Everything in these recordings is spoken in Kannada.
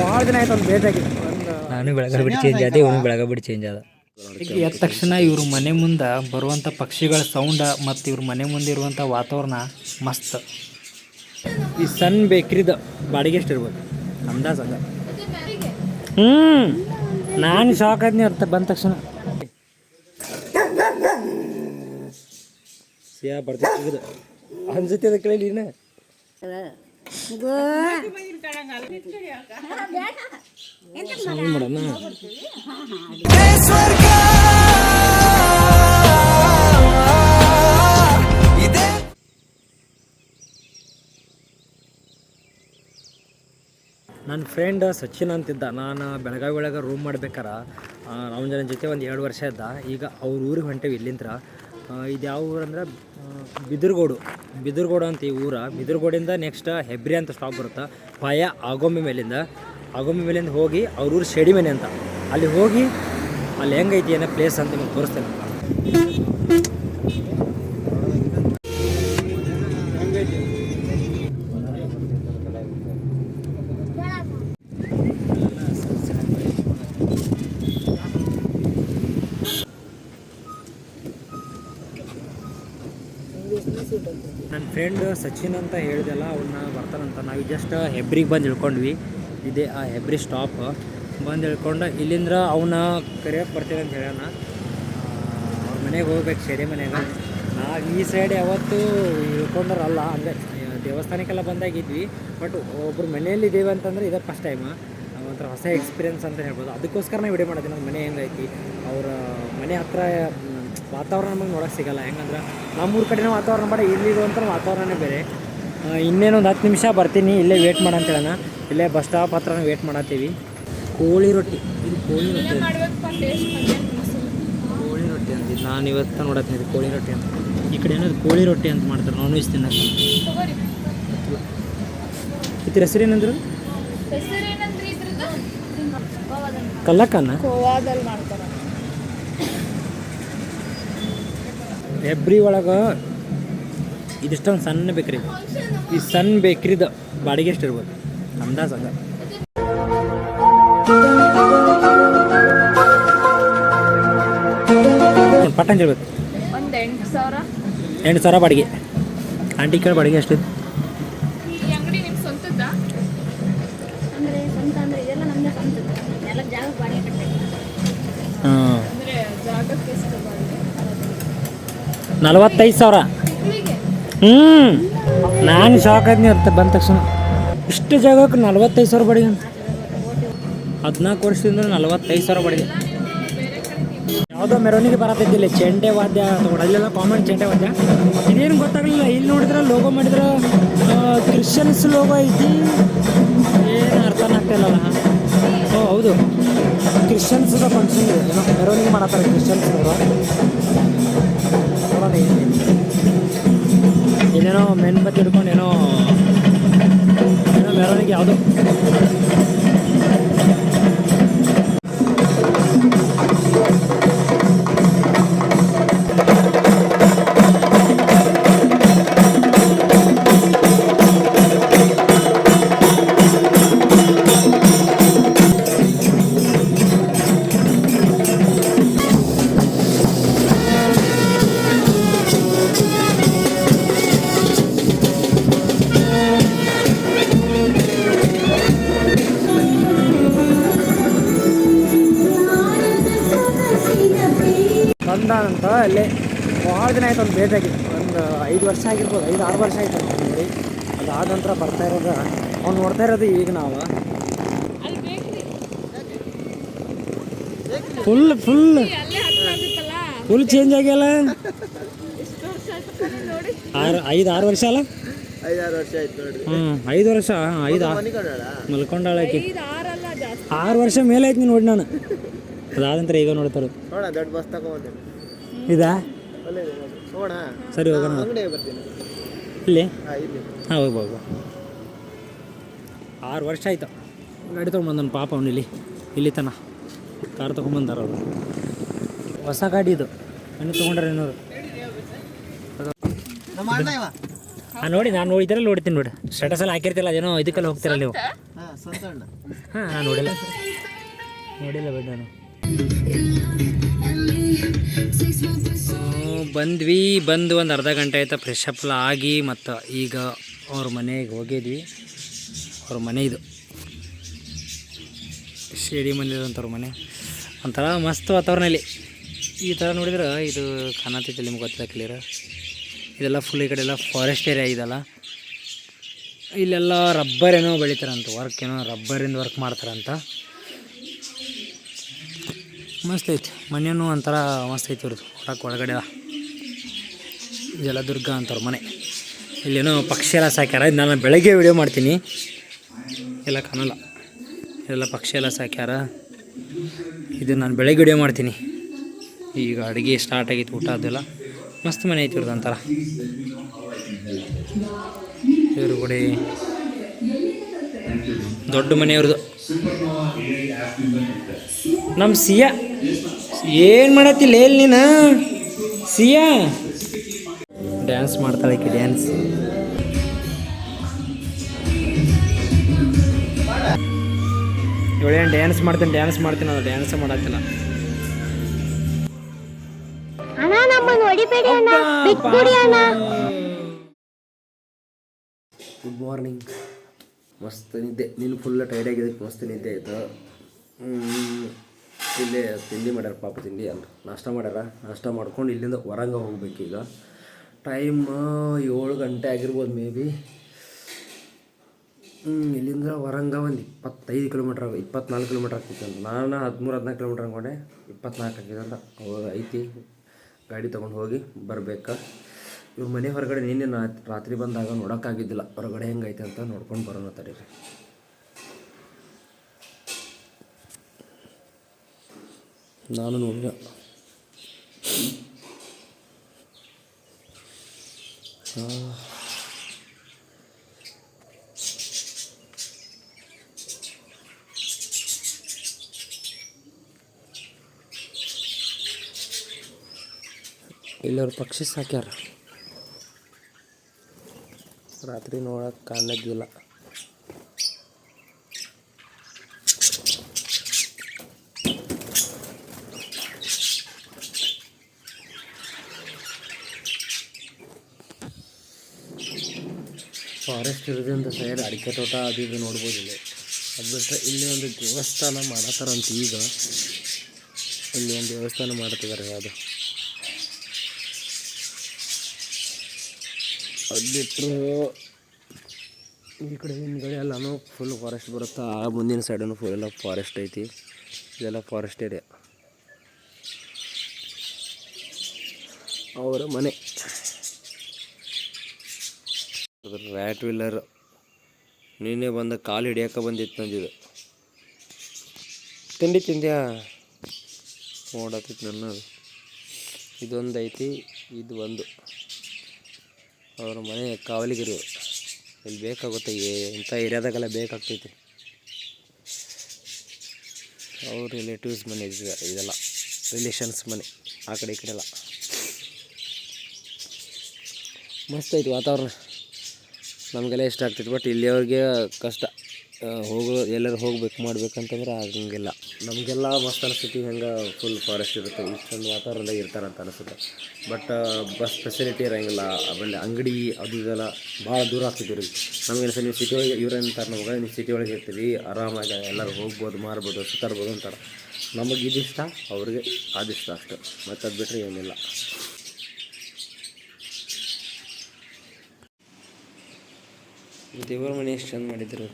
ಭಾಳ ದಿನ ಆಯ್ತು ಒಂದು ಭೇಟಿಯಾಗಿತ್ತು. ನಾನು ಬೆಳಗ್ಗೆ ಬಿಟ್ಟು ಚೇಂಜ್ ಆದೆ, ಇವನು ಬೆಳಗ್ಗೆ ಬಿಟ್ಟು ಚೇಂಜ್ ಆದ. ಈಗ ಎದ್ದ ತಕ್ಷಣ ಇವ್ರ ಮನೆ ಮುಂದೆ ಬರುವಂಥ ಪಕ್ಷಿಗಳ ಸೌಂಡ ಮತ್ತು ಇವ್ರ ಮನೆ ಮುಂದೆ ಇರುವಂಥ ವಾತಾವರಣ ಮಸ್ತ್. ಈ ಸಣ್ಣ ಬೇಕ್ರಿದ ಬಾಡಿಗೆ ಎಷ್ಟು ಇರ್ಬೋದು ಅಂದಾಜ್ ಅದ. ನಾನು ಶಾಕ್ ಆದ್ನಿ ಅರ್ಥ ಬಂದ ತಕ್ಷಣ. ಸಿಯಾ ಬರ್ತಿದ್ದು ಅನ್ಸುತ್ತೆ ಅದ ಕೇಳಿ ನೀನು ಮಾಡೋಣ. ನನ್ನ ಫ್ರೆಂಡ್ ಸಚಿನ್ ಅಂತಿದ್ದ. ನಾನು ಬೆಳಗಾವಿ ಒಳಗೆ ರೂಮ್ ಮಾಡ್ಬೇಕಾರ ಅವನ ಜೊತೆ ಒಂದು 2 ವರ್ಷ ಇದ್ದ. ಈಗ ಅವ್ರ ಊರಿಗೆ ಹೊಂಟೇವಿ ಇಲ್ಲಿಂದ. ಇದು ಯಾವ ಊರು ಅಂದ್ರೆ ಬಿದರ್ಗೋಡು ಅಂತ ಈ ಊರ. ಬಿದರ್ಗೋಡಿಂದ ನೆಕ್ಸ್ಟ್ ಹೆಬ್ರಿ ಅಂತ ಸ್ಟಾಪ್ ಬರುತ್ತೆ. ಪಾಯ ಆಗೊಮ್ಮೆ ಮೇಲಿಂದ ಹೋಗಿ ಅವ್ರ ಊರು ಶೆಡಿ ಮನೆ ಅಂತ, ಅಲ್ಲಿ ಹೋಗಿ ಅಲ್ಲಿ ಹೆಂಗೈತಿ ಏನೋ ಪ್ಲೇಸ್ ಅಂತ ನಿಮಗೆ ತೋರಿಸ್ತೇನೆ. ನನ್ನ ಫ್ರೆಂಡ್ ಸಚಿನ್ ಅಂತ ಹೇಳಿದೆಲ್ಲ ಅವನ್ನ ಬರ್ತಾನಂತ. ನಾವು ಜಸ್ಟ್ ಹೆಬ್ರಿಗೆ ಬಂದು ಇಳ್ಕೊಂಡ್ವಿ. ಇದೇ ಆ ಹೆಬ್ರಿ ಸ್ಟಾಪ್ ಬಂದು ಇಳ್ಕೊಂಡು ಇಲ್ಲಿಂದ ಅವನ್ನ ಕರೆಯೋಕ್ಕೆ ಬರ್ತೀವಿ ಅಂತ ಹೇಳೋಣ. ಅವ್ರ ಮನೆಗೆ ಹೋಗ್ಬೇಕು, ಶೆಡಿ ಮನೆಗೆ. ನಾವು ಈ ಸೈಡ್ ಯಾವತ್ತೂ ಇಳ್ಕೊಂಡ್ರಲ್ಲ, ಅಂದರೆ ದೇವಸ್ಥಾನಕ್ಕೆಲ್ಲ ಬಂದಾಗಿದ್ವಿ. ಬಟ್ ಒಬ್ಬರು ಮನೆಯಲ್ಲಿ ಇದ್ದೀವಿ ಅಂತಂದರೆ ಇದೇ ಫಸ್ಟ್ ಟೈಮ್. ಒಂಥರ ಹೊಸ ಎಕ್ಸ್ಪೀರಿಯನ್ಸ್ ಅಂತ ಹೇಳ್ಬೋದು. ಅದಕ್ಕೋಸ್ಕರ ನಾವು ವಿಡಿಯೋ ಮಾಡೋದು. ನಮ್ಮ ಮನೆ ಹೆಂಗೈತಿ, ಅವರ ಮನೆ ಹತ್ರ ವಾತಾವರಣ ನಮಗೆ ನೋಡೋಕ್ಕೆ ಸಿಗೋಲ್ಲ. ಹೆಂಗಂದ್ರೆ ನಮ್ಮೂರ ಕಡೆನೂ ವಾತಾವರಣ ಬೇಡ, ಇಲ್ಲಿರುವಂಥ ವಾತಾವರಣನೇ ಬೇರೆ. ಇನ್ನೇನೊಂದು 10 ನಿಮಿಷ ಬರ್ತೀನಿ, ಇಲ್ಲೇ ವೇಟ್ ಮಾಡಂತ ಹೇಳೋಣ. ಇಲ್ಲೇ ಬಸ್ ಸ್ಟಾಪ್ ಹತ್ರ ವೇಟ್ ಮಾಡತ್ತೀವಿ. ಕೋಳಿ ರೊಟ್ಟಿ, ಇದು ಕೋಳಿ ರೊಟ್ಟಿ ಅಂತಿದ್ದು ನಾನು ಇವತ್ತು ನೋಡತ್ತೀನಿ. ಇದು ಕೋಳಿ ರೊಟ್ಟಿ ಅಂತ. ಈ ಕಡೆ ಏನದು ಕೋಳಿ ರೊಟ್ಟಿ ಅಂತ ಮಾಡ್ತಾರೆ, ನಾನ್ ವೆಜ್ ತಿನ್ನಕ್ಕೆ. ಇದ್ರ ಹೆಸರೇನಂದ್ರು? ಕಲ್ಲಕ್ಕನ್ನ ಹೆಬ್ರಿ ಒಳಗೆ ಇದಿಷ್ಟೊಂದು ಸಣ್ಣ ಬೇಕ್ರಿ. ಈ ಸಣ್ಣ ಬೇಕ್ರಿದ ಬಾಡಿಗೆ ಎಷ್ಟು ಇರ್ಬೋದು ಅಂದಾಜ್ ಅದ. ಪಟ್ಟಂತ ಹೇಳ್ಬೇಕು, 8,000 ಬಾಡಿಗೆ. ಆಂಟಿ ಕೇಳಿ ಬಾಡಿಗೆ ಎಷ್ಟು? ಹಾಂ, 45,000. ನಾನು ಶಾಕ್ ಆದ್ನಿ ಅರ್ಥ ಬಂದ ತಕ್ಷಣ. ಇಷ್ಟು ಜಾಗಕ್ಕೆ 45,000 ಬಾಡಿಗೆ ಅಂತ. 14 ವರ್ಷದಿಂದ 45,000 ಬಾಡಿಗೆ. ಯಾವುದೋ ಮೆರವಣಿಗೆ ಬರತ್ತಿದ್ದಿಲ್ಲ, ಚೆಂಡೆ ವಾದ್ಯ ಅಲ್ಲೆಲ್ಲ ಕಾಮನ್ ಚೆಂಡೆ ವಾದ್ಯ. ಇದೇನು ಗೊತ್ತಾಗಲಿಲ್ಲ. ಇಲ್ಲಿ ನೋಡಿದ್ರೆ ಲೋಗೋ ಮಾಡಿದ್ರೆ ಕ್ರಿಶ್ಚಿಯನ್ಸ್ ಲೋಗೋ ಐತಿ, ಏನು ಅರ್ಥನೇ ಆಗ್ತಾಯಿಲ್ಲಲ್ಲ. ಓ ಹೌದು, ಕ್ರಿಶ್ಚಿಯನ್ಸ್ದ ಫಂಕ್ಷನ್ ಇದೆ, ಏನೋ ಮೆರವಣಿಗೆ ಮಾಡತ್ತಾರೆ ಕ್ರಿಶ್ಚಿಯನ್ಸ್ ಅವರು. ನೋಡೋಣ ಏನೇನೋ ಮೆನ್ಬತ್ತಿ ಹಿಡ್ಕೊಂಡು ಏನೋ ಮೆರವಣಿಗೆ ಯಾವುದು. ಬಂದಾನಂತ ಅಲ್ಲೇ ಭಾಳ ದಿನ ಆಯ್ತು ಒಂದು ಭೇಟಿಯಾಗಿತ್ತು. ಒಂದು 5 ವರ್ಷ ಆಗಿರ್ಬೋದು, 5-6 ವರ್ಷ ಆಯ್ತು ಅಂತ ನೋಡಿ. ಅದಾದ ನಂತರ ಬರ್ತಾ ಇರೋದು ಅವ್ನು ನೋಡ್ತಾ ಇರೋದು. ಈಗ ನಾವು ಫುಲ್ ಚೇಂಜ್ ಆಗ್ಯಲ್ಲ. 5-6 ವರ್ಷ ಅಲ್ಲ? 5-6 ವರ್ಷ ಆಯ್ತು ನೋಡ್ರಿ. 5 ವರ್ಷ 5 6 ವರ್ಷ ಮೇಲೆ ಆಯ್ತು ನೋಡಿ ನಾನು. ಅದಾದ ನಂತರ ಈಗ ನೋಡ್ತಾರೆ. ದೊಡ್ಡ ಬಸ್ ತಗೊಂಡು ಇದಾ ಸರಿ ಹೋಗೋಣ. ಇಲ್ಲಿ ಹಾಂ ಹೋಗ್ಬೋದು. 6 ವರ್ಷ ಆಯ್ತು ಗಾಡಿ ತೊಗೊಂಬಂದನು ಪಾಪ ಅವನು. ಇಲ್ಲಿ ತನ ಕಾರ್ ತೊಗೊಂಬಂದಾರ ಅವರು. ಹೊಸ ಗಾಡಿ ಇದು, ಏನು ತೊಗೊಂಡ್ರೆ 200. ಹಾಂ ನೋಡಿ, ನಾನು ಇದರಲ್ಲಿ ನೋಡ್ತೀನಿ ನೋಡಿ. ಸ್ಟೇಟಸಲ್ಲಿ ಹಾಕಿರ್ತಿಲ್ಲ, ಅದೇನೋ ಇದಕ್ಕೆಲ್ಲ ಹೋಗ್ತಿರಲ್ಲ ನೀವು. ಸಂತಣ್ಣ ಹಾಂ ನಾನು ನೋಡಿಲ್ಲ ಬಿಡು ನಾನು ಬಂದು ಒಂದು ಅರ್ಧ ಗಂಟೆ ಆಯ್ತು ಫ್ರೆಶ್ ಅಪ್ ಆಗಿ ಮತ್ತು ಈಗ ಅವ್ರ ಮನೆಗೆ ಹೋಗಿದ್ವಿ. ಅವ್ರ ಮನೆ ಇದು ಸ್ಟೇಡಿಯಮಲ್ಲಿರೋಂಥವ್ರ ಮನೆ ಒಂಥರ ಮಸ್ತ್ ವಾತಾವರಣ ಇಲ್ಲಿ. ಈ ಥರ ನೋಡಿದ್ರೆ ಇದು ಕಾಣತೈತಿ ನಿಮ್ಗೆ ಗೊತ್ತಿಲ್ಲ ಕ್ಲಿಯರ್. ಇದೆಲ್ಲ ಫುಲ್ ಈ ಕಡೆ ಎಲ್ಲ ಫಾರೆಸ್ಟ್ ಏರಿಯಾ ಇದೆಲ್ಲ. ಇಲ್ಲೆಲ್ಲ ರಬ್ಬರ್ ಏನೋ ಬೆಳಿತಾರಂತ, ರಬ್ಬರಿಂದ ವರ್ಕ್ ಮಾಡ್ತಾರಂತ. ಮಸ್ತ್ ಐತಿ ಮನೆಯೂ ಒಂಥರ ಮಸ್ತ್ ಐತಿ ಇವ್ರದ್ದು. ಒಳಗಡೆ ಜಲದುರ್ಗ ಅಂತವ್ರ ಮನೆ. ಇಲ್ಲೇನೋ ಪಕ್ಷಿ ಎಲ್ಲ ಸಾಕ್ಯಾರ. ನಾನು ಬೆಳಗ್ಗೆ ವಿಡಿಯೋ ಮಾಡ್ತೀನಿ, ಎಲ್ಲ ಕಾಣಲ್ಲ. ಎಲ್ಲ ಪಕ್ಷಿ ಎಲ್ಲ ಸಾಕ್ಯಾರ. ಇದು ನಾನು ಬೆಳಗ್ಗೆ ವಿಡಿಯೋ ಮಾಡ್ತೀನಿ. ಈಗ ಅಡುಗೆ ಸ್ಟಾರ್ಟ್ ಆಗೈತಿ, ಊಟ ಅದೆಲ್ಲ ಮಸ್ತ್ ಮನೆ ಐತಿ ಇವ್ರದ್ದು ಒಂಥರ. ಇವ್ರ ಕೂಡ ದೊಡ್ಡ ಮನೆಯವ್ರದ್ದು. ನಮ್ಮ ಸಿಯಾ ಏನು ಮಾಡತ್ತಿಲ್ಲ ಎಲ್ಲಿ ನೀನು? ಸಿಯಾ ಡ್ಯಾನ್ಸ್ ಮಾಡ್ತಾಳೆ ಈಕೆ. ಡ್ಯಾನ್ಸ್ ಇವಳೇನು ಡ್ಯಾನ್ಸ್ ಮಾಡ್ತೀನಿ ಅದು ಡ್ಯಾನ್ಸ್ ಮಾಡತ್ತಿಲ್ಲ. Good morning. ಮಸ್ತ್ ನಿದ್ದೆ. ನೀನು ಫುಲ್ ಟೈರ್ಡ್ ಆಗಿದ್ದಕ್ಕೆ ಮಸ್ತ್ ನಿದ್ದೆ ಆಯಿತು. ಇಲ್ಲೇ ತಿಂಡಿ ಮಾಡ್ಯಾರ ಪಾಪ, ತಿಂಡಿ ಅಲ್ಲ ನಾಷ್ಟ ಮಾಡ್ಯಾರ. ನಾಷ್ಟ ಮಾಡ್ಕೊಂಡು ಇಲ್ಲಿಂದ ಹೊರಂಗ ಹೋಗ್ಬೇಕೀಗ. ಟೈಮ್ 7 ಗಂಟೆ ಆಗಿರ್ಬೋದು ಮೇ ಬಿ. ಇಲ್ಲಿಂದ ಹೊರಂಗ ಒಂದು 25 ಕಿಲೋಮೀಟ್ರ್ 24 ಕಿಲೋಮೀಟ್ರ್ ಆಗ್ತಿತ್ತು ಅಂತ. ನಾನು 13-14 ಕಿಲೋಮೀಟ್ರ್ ಅಂದ್ಕೊಂಡೆ, 24 ಆಗಿದೆ ಅಂತ. ಅವಾಗ ಐತಿ ಗಾಡಿ ತೊಗೊಂಡು ಹೋಗಿ ಬರಬೇಕಾ. ಇವ್ರ ಮನೆ ಹೊರಗಡೆ ನಿನ್ನೆ ರಾತ್ರಿ ಬಂದಾಗ ನೋಡೋಕ್ಕಾಗಿದ್ದಿಲ್ಲ, ಹೊರಗಡೆ ಹೆಂಗೈತೆ ಅಂತ ನೋಡ್ಕೊಂಡು ಬರೋಣ ತಡೀರಿ. ನಾನು ನೋಡಿದ ಇಲ್ಲವ್ರು ಪಕ್ಷಿ ಸಾಕ್ಯಾರ. ರಾತ್ರಿ ನೋಡೋಕೆ ಕಾಣೋದಿಲ್ಲ. ಫಾರೆಸ್ಟ್ ಇರೋದ್ರಿಂದ ಸೈಡ್ ಅಡಿಕೆ ತೋಟ ಅದು ಇದು ನೋಡ್ಬೋದು ಇಲ್ಲಿ. ಅದು ಬಿಟ್ಟರೆ ಇಲ್ಲಿ ಒಂದು ದೇವಸ್ಥಾನ ಮಾಡತ್ತಾರಂತ. ಈಗ ಇಲ್ಲಿ ಒಂದು ದೇವಸ್ಥಾನ ಮಾಡ್ತಿದ್ದಾರೆ. ಅದು ಅದು ಬಿಟ್ಟರು ಈ ಕಡೆ ಹಿಂದ್ಗಡೆ ಎಲ್ಲನೂ ಫುಲ್ ಫಾರೆಸ್ಟ್ ಬರುತ್ತೆ. ಆ ಮುಂದಿನ ಸೈಡನ್ನು ಫುಲ್ ಎಲ್ಲ ಫಾರೆಸ್ಟ್ ಐತಿ. ಇದೆಲ್ಲ ಫಾರೆಸ್ಟ್ ಏರಿಯಾ. ಅವರ ಮನೆ ರ್ಯಾಟ್ ವಿಲ್ಲರ್ ನೀನೇ ಬಂದ ಕಾಲು ಹಿಡಿಯೋಕೆ ಬಂದಿತ್ತು ನಂದಿದು. ತಿಂದ್ಯಾ ನೋಡತ್ತಿತ್ತು ನನ್ನದು. ಇದೊಂದು ಐತಿ, ಇದು ಒಂದು ಅವ್ರ ಮನೆ ಕಾವಲಿಗಿರು. ಇಲ್ಲಿ ಬೇಕಾಗುತ್ತೆ, ಇಂಥ ಏರಿಯಾದಾಗೆಲ್ಲ ಬೇಕಾಗ್ತೈತಿ. ಅವ್ರ ರಿಲೇಟಿವ್ಸ್ ಮನೆ ಇದೆಲ್ಲ, ರಿಲೇಷನ್ಸ್ ಮನೆ ಆ ಕಡೆ ಈ ಕಡೆ ಎಲ್ಲ. ಮಸ್ತ್ ಐತಿ ವಾತಾವರಣ, ನಮಗೆಲ್ಲ ಇಷ್ಟ ಆಗ್ತೈತಿ. ಬಟ್ ಇಲ್ಲಿಯವ್ರಿಗೆ ಕಷ್ಟ. ಎಲ್ಲರೂ ಹೋಗ್ಬೇಕು ಮಾಡ್ಬೇಕಂತಂದ್ರೆ ಆಗಂಗಿಲ್ಲ. ನಮಗೆಲ್ಲ ಮಸ್ತ್ ಅನಿಸ್ತೈತಿ. ಹೆಂಗೆ ಫುಲ್ ಫಾರೆಸ್ಟ್ ಇರುತ್ತೆ, ಇಷ್ಟೊಂದು ವಾತಾವರಣದಾಗ ಇರ್ತಾರಂತ ಅನಿಸುತ್ತೆ. ಬಟ್ ಬಸ್ ಫೆಸಿಲಿಟಿ ಇರೋಂಗಿಲ್ಲ. ಆಮೇಲೆ ಅಂಗಡಿ ಅದು ಇದೆಲ್ಲ ಭಾಳ ದೂರ ಆಗ್ತಿದ್ವಿ ರೀ. ನಮಗೇನು ನೀವು ಸಿಟಿ ಒಳಗೆ ಇವ್ರೇನಂತಾರೆ, ನಮಗೆ ನೀವು ಸಿಟಿ ಒಳಗೆ ಇರ್ತೀವಿ, ಆರಾಮಾಗಿ ಎಲ್ಲರೂ ಹೋಗ್ಬೋದು, ಮಾರ್ಬೋದು, ಸುತ್ತಾಡ್ಬೋದು ಅಂತಾರೆ. ನಮಗೆ ಇದಿಷ್ಟ, ಅವ್ರಿಗೆ ಅದಿಷ್ಟ ಅಷ್ಟು. ಮತ್ತು ಅದು ಬಿಟ್ಟರೆ ಏನಿಲ್ಲ. ದೇವರ ಮನೆ ಎಷ್ಟು ಚಂದ ಮಾಡಿದ್ರು.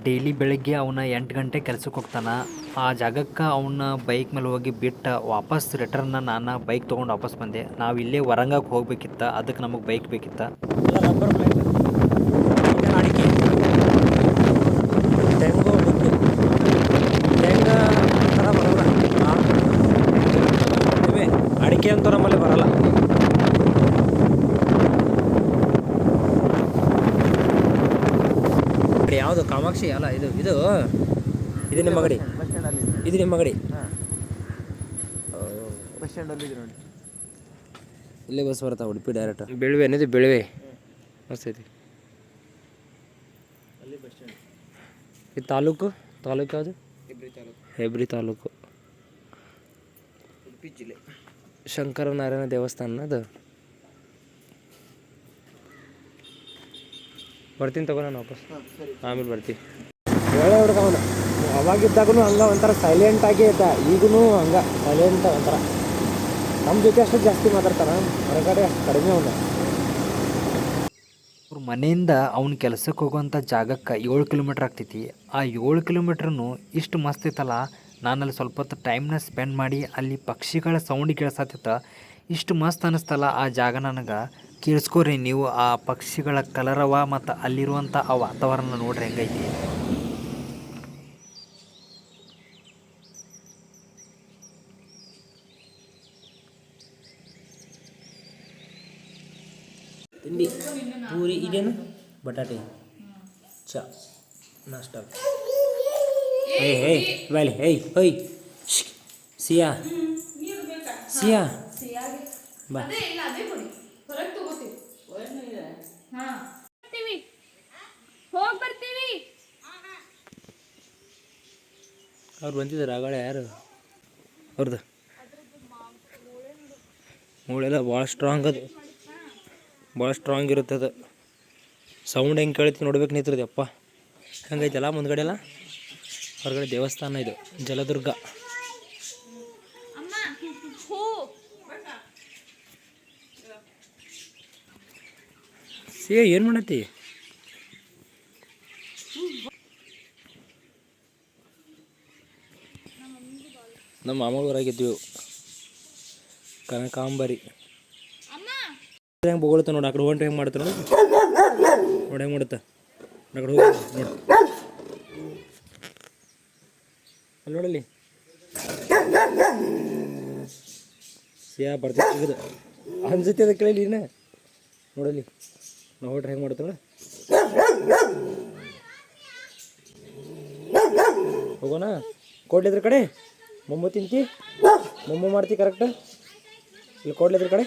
ಡೈಲಿ ಬೆಳಗ್ಗೆ ಅವನ 8 ಗಂಟೆ ಕೆಲ್ಸಕ್ಕೆ ಹೋಗ್ತಾನೆ. ಆ ಜಾಗಕ್ಕೆ ಅವನ ಬೈಕ್ ಮೇಲೆ ಹೋಗಿ ಬಿಟ್ಟು ವಾಪಸ್ ರಿಟರ್ನ್ ನಾನು ಬೈಕ್ ತೊಗೊಂಡು ವಾಪಸ್ ಬಂದೆ. ನಾವು ಇಲ್ಲೇ ಹೊರಂಗಕ್ಕೆ ಹೋಗ್ಬೇಕಿತ್ತು, ಅದಕ್ಕೆ ನಮಗೆ ಬೈಕ್ ಬೇಕಿತ್ತು. ರಬ್ಬರ್ ಅಡಿಕೆ ತೆಂಗು ಥರ ಬರೋಲ್ಲ. ಇವೆ ಅಡಿಕೆ ಅಂತೂ ನಮ್ಮಲ್ಲಿ ಬರೋಲ್ಲ. ಯಾವುದು ಕಾಮಾಕ್ಷಿ ಅಲ್ಲ, ಇದು ಇದು ಇದು ನಿಮ್ಮ ಗಡಿ, ಇದು ನಿಮ್ಮ ಗಡಿ. ಬಸ್ ಸ್ಟ್ಯಾಂಡಲ್ಲಿ ನೋಡಿ, ಇಲ್ಲೇ ಬಸ್ ಬರ್ತಾವೆ ಉಡುಪಿ ಡೈರೆಕ್ಟ್. ಬೆಳಿವೆ ಅನ್ನೋದು ಬೆಳಿವೆ ಮಸ್ತ್ ಐತಿ. ಇದು ತಾಲೂಕು ಯಾವುದು? ಹೆಬ್ರಿ ತಾಲೂಕು, ಉಡುಪಿ ಜಿಲ್ಲೆ. ಶಂಕರನಾರಾಯಣ ದೇವಸ್ಥಾನ ಅದು. ಬರ್ತೀನಿ ತಗೋ ನಾನು ವಾಪಸ್, ಆಮೇಲೆ ಬರ್ತೀನಿ. ಒಳ್ಳೆ ಹುಡುಗ ಅವನು. ಅವಾಗಿದ್ದಾಗೂ ಹಂಗೆ ಒಂಥರ ಸೈಲೆಂಟಾಗಿ ಇದ್ದ, ಈಗೂ ಹಂಗೆ ಸೈಲೆಂಟ್ ಒಂಥರ. ನಮ್ಮ ಜೊತೆ ಅಷ್ಟು ಜಾಸ್ತಿ ಮಾತಾಡ್ತಾನೆ, ಹೊರಗಡೆ ಅಷ್ಟು ಕಡಿಮೆ ಅವನು. ಅವ್ರ ಮನೆಯಿಂದ ಅವ್ನ ಕೆಲಸಕ್ಕೆ ಹೋಗುವಂಥ ಜಾಗಕ್ಕೆ 7 ಕಿಲೋಮೀಟ್ರ್ ಆಗ್ತೈತಿ. ಆ 7 ಕಿಲೋಮೀಟ್ರೂ ಇಷ್ಟು ಮಸ್ತ್ ಐತಲ್ಲ. ನಾನಲ್ಲಿ ಸ್ವಲ್ಪ ಹೊತ್ತು ಟೈಮ್ನ ಸ್ಪೆಂಡ್ ಮಾಡಿ ಅಲ್ಲಿ ಪಕ್ಷಿಗಳ ಸೌಂಡ್ ಕೇಳಿಸತ್ತ. ಇಷ್ಟು ಮಸ್ತ್ ಅನ್ನಿಸ್ತಲ್ಲ ಆ ಜಾಗ ನನಗೆ. ಕೇಳಿಸ್ಕೋರಿ ನೀವು ಆ ಪಕ್ಷಿಗಳ ಕಲರವ ಮತ್ತು ಅಲ್ಲಿರುವಂಥ ಆ ವಾತಾವರಣ ನೋಡ್ರಿ ಹೆಂಗೈತಿ. ತಿಂಡಿ ಪೂರಿ ಇದೇನು ಬಟಾಟೆ ಚಾ ನಾಷ್ಟ. ಏಯ್ ಬಾಲಿ ಏಯ್ ಸಿಯಾ ಬಾ. ಅವ್ರು ಬಂದಿದ್ದಾರೆ ಆಗಳ. ಯಾರು ಅವ್ರದ್ದು? ಮೂಳೆಲ್ಲ ಭಾಳ ಸ್ಟ್ರಾಂಗ್ ಅದು, ಭಾಳ ಸ್ಟ್ರಾಂಗ್ ಇರುತ್ತೆ ಅದು. ಸೌಂಡ್ ಹೆಂಗೆ ಕೇಳ್ತೀವಿ ನೋಡ್ಬೇಕು ನಿಂತಿರೋದು. ಅಪ್ಪ ಹಂಗೈತಲ್ಲ ಮುಂದ್ಗಡೆ ಎಲ್ಲ. ಹೊರಗಡೆ ದೇವಸ್ಥಾನ ಇದು, ಜಲದುರ್ಗ. ಸೇ ಏನು ಮಾಡತ್ತಿ? ನಮ್ಮ ಮಾಮೂರಾಗಿದ್ವಿ ಕನಕಾಂಬರಿ. ಹೆಂಗೆ ಬೊಗಳ್ತ ನೋಡಿ, ಆ ಕಡೆ ಹೊಂಟು ಹೆಂಗೆ ಮಾಡುತ್ತೆ ನೋಡಿ, ನೋಡಿ ಹೆಂಗೆ ಮಾಡುತ್ತೆ. ಆ ಕಡೆ ಹೋಗಿ ನೋಡಿ, ಅಲ್ಲಿ ನೋಡಲ್ಲಿ ಸಿಯಾ ಬರ್ತೈತೆ ಅನ್ಸುತ್ತೆ ಅದಕ್ಕೆ ಕೇಳಿ ನೀನು ನೋಡಲಿ. ನಾವು ಹೊಟ್ರೆ ಹೆಂಗೆ ಮಾಡುತ್ತೆ ನೋಡಿ. ಹೋಗೋಣ ಕೊಡ್ಲಿದ್ರ ಕಡೆ. ಮೊಮ್ಮೊ ತಿಂತಿ, ಮೊಮ್ಮೊ ಮಾಡ್ತಿ ಕರೆಕ್ಟ್. ಇಲ್ಲಿ ಕೊಡ್ಲಿದ್ರ ಕಡೆ.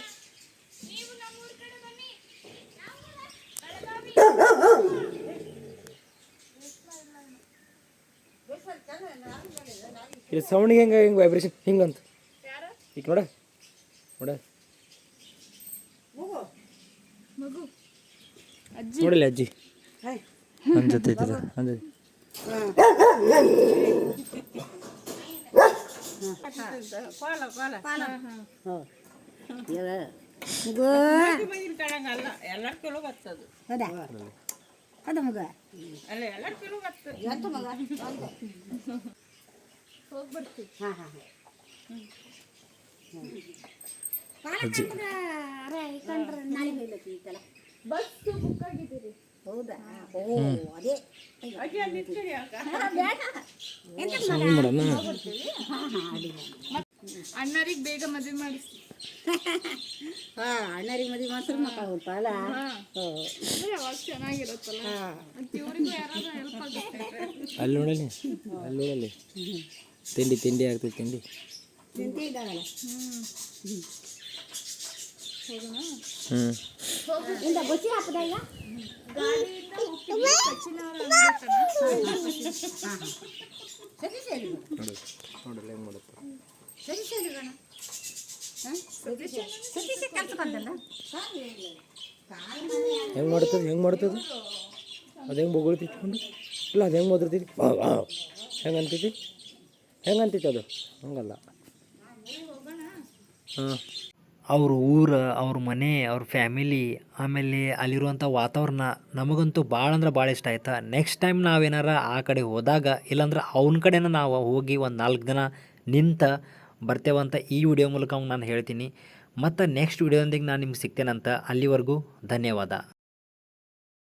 ಇಲ್ಲಿ ಸೌಂಡಿಗೆ ಹೆಂಗೆ ವೈಬ್ರೇಷನ್ ಹಿಂಗಂತ ಈಗ ನೋಡ ನೋಡಲಿ ಅಜ್ಜಿ ಅನ್ಸತ್ತೈತದ ಅಂದ. ಅಣ್ಣರಿಗೆ ಬೇಗ ಮದುವೆ ಮಾಡಿಸ್ತೀವಿ. ಅಣ್ಣರಿಗೆ ಮದುವೆ ಮಾಡ್ತಾರೆ ಮಕ್ಕಳು ಹೋಗ್ತಾವಲ್ಲ, ಅವಾಗ ಚೆನ್ನಾಗಿರುತ್ತಲ್ಲ. ಇವ್ರಿಗೂ ಯಾರಾದ್ರೂ ಹೆಲ್ಪ್ ಆಗುತ್ತೆ. ಅಲ್ಲಿ ನೋಡಲಿ ತಿಂಡಿ ಆಗ್ತೈತಿ. ತಿಂತಿ ಇದ್ದಾವಲ್ಲ. ಇಂದ ಬಚ್ಚಿ ಹಾಕದ ಈಗ ಗಾಡಿಯಿಂದ ಹೋಗ್ತೀವಿ ಸಚಿನ್ ಅವರ ಅಂಗಡಿ ಸರಿ ಸರಿ ನೋಡಲ್ಲ ಹೆಂಗೆ ಮಾಡುತ್ತೆ. ಸರಿ ಸರಿ ಗಣ ಸತೀಶ ಕೆಲಸ ಬಂದಲ್ಲ. ಹೆಂಗೆ ಮಾಡ್ತದೆ ಅದು ಹೆಂಗೆ ಬೊಗಳ್ತಿತ್ಕೊಂಡು ಇಲ್ಲ, ಅದು ಹೆಂಗೆ ಓದಿರ್ತೈತಿ, ಹೆಂಗೆ ಅಂತೈತಿ ಅದು ಹಂಗಲ್ಲ. ಹಾಂ, ಅವ್ರ ಊರು, ಅವ್ರ ಮನೆ, ಅವ್ರ ಫ್ಯಾಮಿಲಿ, ಆಮೇಲೆ ಅಲ್ಲಿರುವಂಥ ವಾತಾವರಣ ನಮಗಂತೂ ಭಾಳ ಅಂದ್ರೆ ಭಾಳ ಇಷ್ಟ ಆಯ್ತಾ. ನೆಕ್ಸ್ಟ್ ಟೈಮ್ ನಾವೇನಾರ ಆ ಕಡೆ ಹೋದಾಗ ಇಲ್ಲಾಂದ್ರೆ ಅವನ ಕಡೆನ ನಾವು ಹೋಗಿ ಒಂದು 4 ದಿನ ನಿಂತ ಬರ್ತೇವಂತ ಈ ವಿಡಿಯೋ ಮೂಲಕ ನಾನು ಹೇಳ್ತೀನಿ. ಮತ್ತು ನೆಕ್ಸ್ಟ್ ವಿಡಿಯೋದೊಂದಿಗೆ ನಾನು ನಿಮ್ಗೆ ಸಿಗ್ತೇನಂತ. ಅಲ್ಲಿವರೆಗೂ ಧನ್ಯವಾದ.